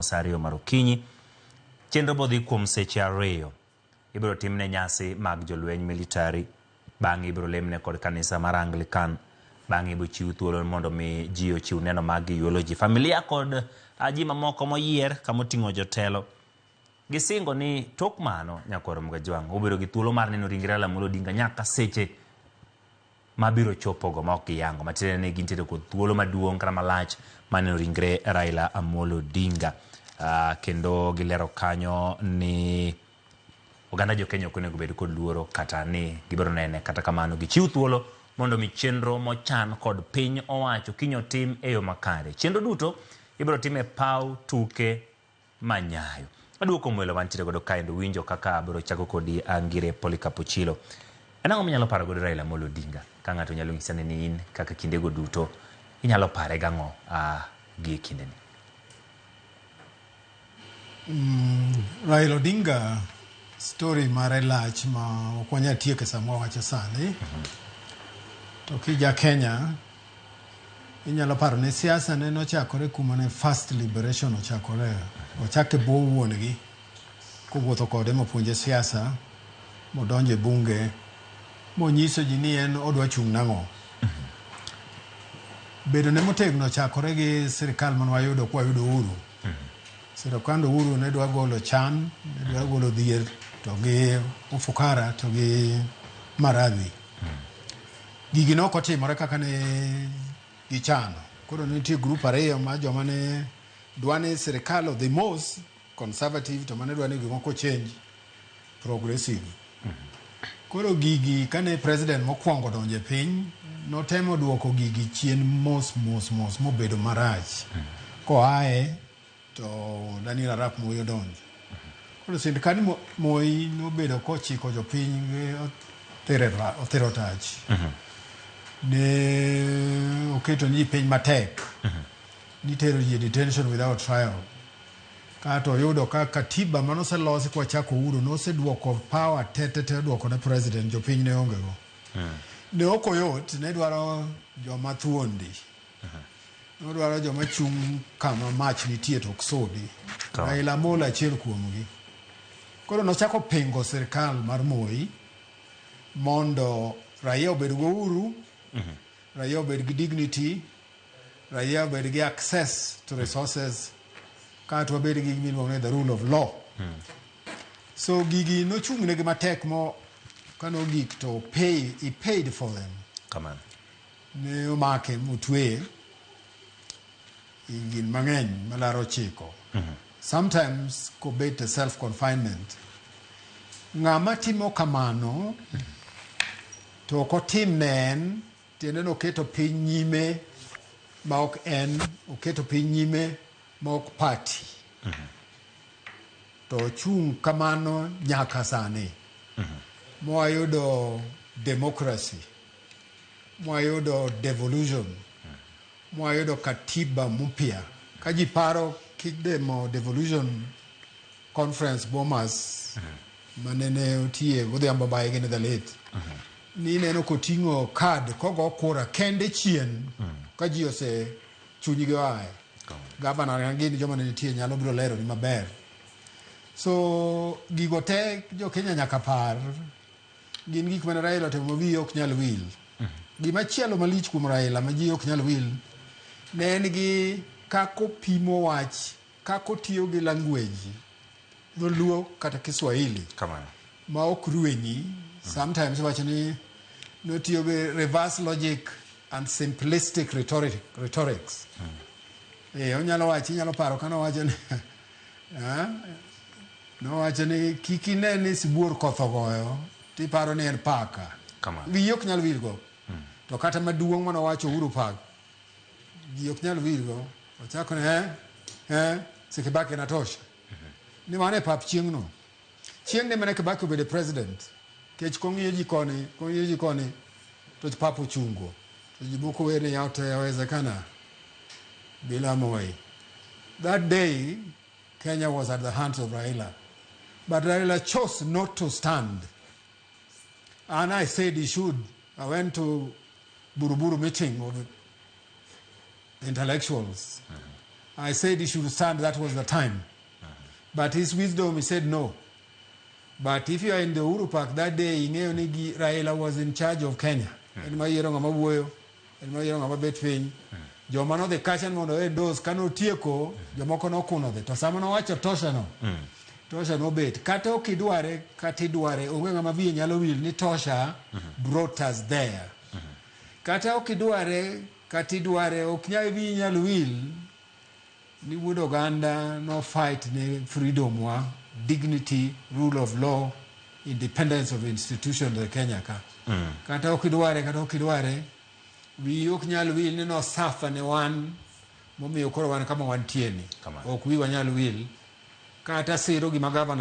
Sario Marukinyi. Chenro bodhi kuom seche ariyo. Ibiro timne nyasi mag jolweny military. Bang' ibiro lemne kod kanisa mar Anglican. Bang' ibiro chiw thuolo mondo mi ji ochiw neno mag eulogy. Familia kod ji mamoko moyier kamoting'o jotelo. Gisingo ni tok mano nyakoro Mgajwang' ubiro gi thuolo mar neno ringre Raila Amolo Odinga nyaka seche mabiro chopogo ma ok giyango. Matiende ni gintiere kod thuolo maduong' kata malach maneno ringre Raila Amolo Odinga. Kendo gilero kanyo ni oganda jo Kenya ok onego bed kod luoro kata ni gibiro nene, kata kamano gichiw thuolo mondo mi chenro mochan kod piny owacho kinyo tim e yo makare. Chenro duto ibiro tim e paw tuke Manyayo. Aduoko mwelo mantiere godo kaendo winjo kaka biro chako kodi Angire Prof Ochillo. En ang'o minyalo paro godo Raila Amolo Odinga ka ng'ato nyalo nyisani ni in kaka kindego duto inyalo pare gang'o gi kindeni? Raila Odinga story mare lach ma ok wanyal tieko sama wawacho sani. To kija Kenya inyalo paro ni siasa ne nochakore kuma ne first liberation ochakore. Ochake bo wuongi kowuotho kode mopuonje siasa, modonje bunge, monyiso ji ni en odwa chung' nang'o. Bedo ne motegno chakore gi sirikal man wayudo kwa yudo uhuru. Sirikal uhuru ne dwa golo chan, ne dwa golo dhier, to gi ufukara, to gi maradhi. Gigi ne ok otimore kaka ne gichano. Koro nitie grup ariyo ma joma ne dwani sirikal the most conservative to mane dwani gimoko change progressive. Koro gigi kane president mokwongo donje piny notemo duoko gigi chien mos mobedo marach. Koae to Daniel Arap Moi odonjo. Koro sirikal Moi nobedo kochiko jopiny otero tach. Ne oketo ni piny matek. Nitero ji detention without trial. Kato yudo ka katiba manoselosi kwa chako uhuru noseduoko power tete duoko ne president jopiny ne onge go. Ne oko yot ne dwaro joma thuondi. Ne dwaro joma chung' kama mach nitie tok sodi. Raila Amolo achiel kuomgi. Koro nochako pingo sirikal mar Moi mondo raia obed go uhuru, raia obed gi dignity, raia obed gi access to resources, kato obed gi gimiluongo ni the rule of law. So gigi nochung' negi matek mo kano gik to he paid for them. Come on. Ne omake mutwe gin mang'eny malaro chiko. Sometimes kobet self-confinement. Ng'ama timo kamano to kotim nen tiende no keto piny nyime ma ok en, oketo piny nyime ma ok party. To chung' kamano nyaka sani. Mwayudo democracy. Mwayudo devolution. Mwayudo katiba mpya. Kaji paro kidemo devolution conference bombers manene utie godhiambo baye gine the late. Ni neno koting'o card kogo kura kende chien ka ji ose chunygi wae. Gavana rangini joma ne nitie nyalo biro lero ni maber. So gigo te jo Kenya nyaka par gin gik mane Raila to mabi ok nyal wil. Gima chielo malich kuom Raila ma ji ok nyal wil ne en gi kako pimo wach, kako tiyo gi language dholuo kata Kiswahili. Ma ok ruenyi. Sometimes wacho ni notiyo gi reverse logic and simplistic rhetorics. Onyalo wachi, nyalo paro kano wacho ni no wacho ni kikine ni sibuor koth ogoyo tiparo ni en paka. Gi ok nyal wilgo. To kata maduong' mano wacho Uhuru Park gi ok nyal wilgo. Ochako ni Kibaki natosha. Ni mane pap chieng' no. Chieng' ne mane Kibaki obede president. Kech kong'iyo ji koni to papo chungo. To ji moko wene yote yawezekana bila Moi. That day Kenya was at the hands of Raila. But Raila chose not to stand. And I said he should. I went to Buruburu meeting of intellectuals. I said he should stand, that was the time. But his wisdom, he said no. But if you are in the Uhuru Park that day, Raila was in charge of Kenya. And my year on my boy, and my year on my bed thing. Jomano the Kashan mono those cano tieko, Jomoko no kuno the Tosamano watch a Toshano. Tosha no bait. Kato Kiduare, Katiduare, Ongamavi Yellow Will, Nitosha brought us there. Kato Kiduare, Katiduare, Oknyavi Yellow Will, ni wood Uganda, no fight, ni freedom, dignity, rule of law, independence of institutions of Kenya. Kato Kiduare, we Oknyal Will, no Safa, ne one, Mummy Okoro, one come one tieni, or Kwi Wanyal Will. Kata Siro Gimagavana.